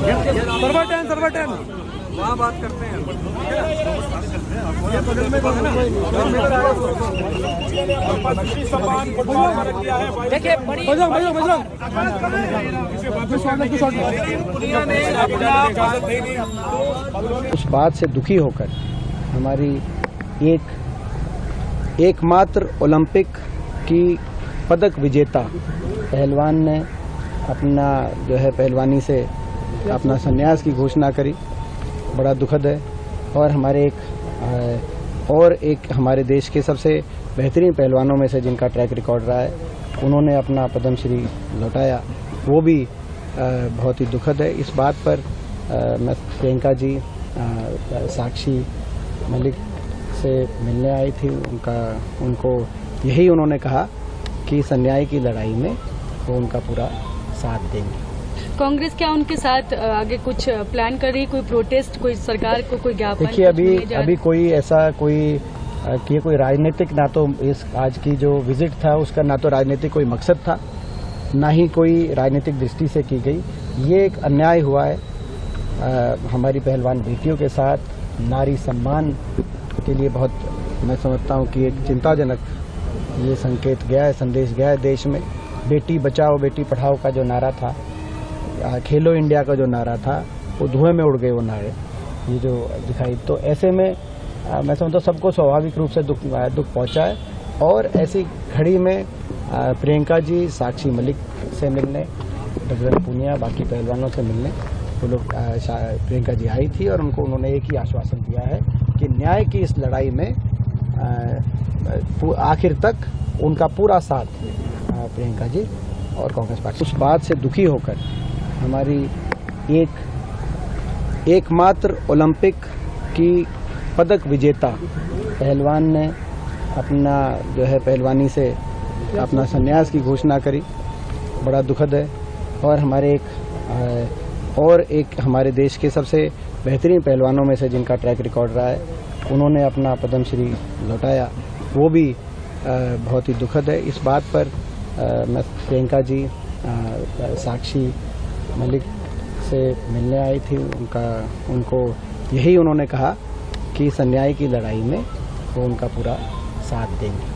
सर्वटन वहाँ बात करते हैं। देखिए उस बात से दुखी होकर हमारी एकमात्र ओलंपिक की पदक विजेता पहलवान ने अपना जो है पहलवानी से अपना संन्यास की घोषणा करी। बड़ा दुखद है। और हमारे देश के सबसे बेहतरीन पहलवानों में से जिनका ट्रैक रिकॉर्ड रहा है, उन्होंने अपना पद्मश्री लौटाया, वो भी बहुत ही दुखद है। इस बात पर मैं प्रियंका जी साक्षी मलिक से मिलने आई थी। उनको यही उन्होंने कहा कि इस अन्याय की लड़ाई में वो उनका पूरा साथ देंगे। कांग्रेस क्या उनके साथ आगे कुछ प्लान कर रही, कोई प्रोटेस्ट, कोई सरकार को कोई ज्ञापन? देखिए अभी कोई ऐसा कोई राजनीतिक, ना तो इस आज की जो विजिट था उसका ना तो राजनीतिक कोई मकसद था, ना ही कोई राजनीतिक दृष्टि से की गई। ये एक अन्याय हुआ है हमारी पहलवान बेटियों के साथ। नारी सम्मान के लिए बहुत मैं समझता हूँ कि एक चिंताजनक ये संकेत गया है, संदेश गया है देश में। बेटी बचाओ बेटी पढ़ाओ का जो नारा था, खेलो इंडिया का जो नारा था, वो धुएं में उड़ गए वो नारे, ये जो दिखाई। तो ऐसे में मैं समझता हूँ सबको स्वाभाविक रूप से दुख पहुँचा है। और ऐसी घड़ी में प्रियंका जी साक्षी मलिक से मिलने, डॉक्टर पूनिया, बाकी पहलवानों से मिलने वो लोग प्रियंका जी आई थी और उन्होंने एक ही आश्वासन दिया है कि न्याय की इस लड़ाई में आखिर तक उनका पूरा साथ प्रियंका जी और कांग्रेस पार्टी। उस बात से दुखी होकर हमारी एकमात्र ओलंपिक की पदक विजेता पहलवान ने अपना जो है पहलवानी से अपना संन्यास की घोषणा करी। बड़ा दुखद है। और हमारे देश के सबसे बेहतरीन पहलवानों में से जिनका ट्रैक रिकॉर्ड रहा है, उन्होंने अपना पद्मश्री लौटाया, वो भी बहुत ही दुखद है। इस बात पर मैं प्रियंका जी साक्षी मलिक से मिलने आई थी। उनको यही उन्होंने कहा कि इस अन्याय की लड़ाई में वो उनका पूरा साथ देंगे।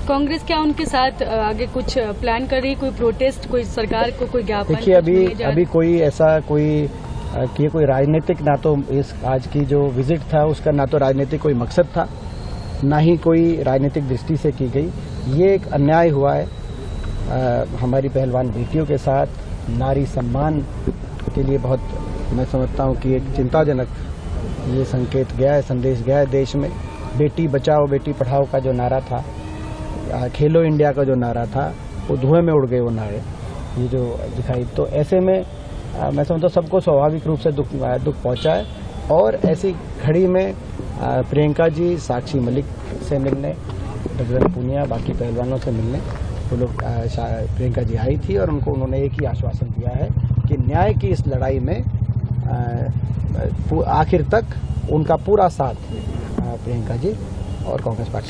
कांग्रेस क्या उनके साथ आगे कुछ प्लान कर रही, कोई प्रोटेस्ट, कोई सरकार को कोई ज्ञापन? देखिए अभी कोई ऐसा कोई राजनीतिक, ना तो इस आज की जो विजिट था उसका ना तो राजनीतिक कोई मकसद था, ना ही कोई राजनीतिक दृष्टि से की गई। ये एक अन्याय हुआ है हमारी पहलवान बेटियों के साथ। नारी सम्मान के लिए बहुत मैं समझता हूँ कि एक चिंताजनक ये संकेत गया है, संदेश गया है देश में। बेटी बचाओ बेटी पढ़ाओ का जो नारा था, खेलो इंडिया का जो नारा था, वो धुएं में उड़ गए वो नारे, ये जो दिखाई। तो ऐसे में मैं समझता हूँ सबको स्वाभाविक रूप से दुख पहुँचा है। और ऐसी घड़ी में प्रियंका जी साक्षी मलिक से मिलने, डॉक्टर पूनिया, बाकी पहलवानों से मिलने वो लोग प्रियंका जी आई थी और उन्होंने एक ही आश्वासन दिया है कि न्याय की इस लड़ाई में आखिर तक उनका पूरा साथ प्रियंका जी और कांग्रेस पार्टी।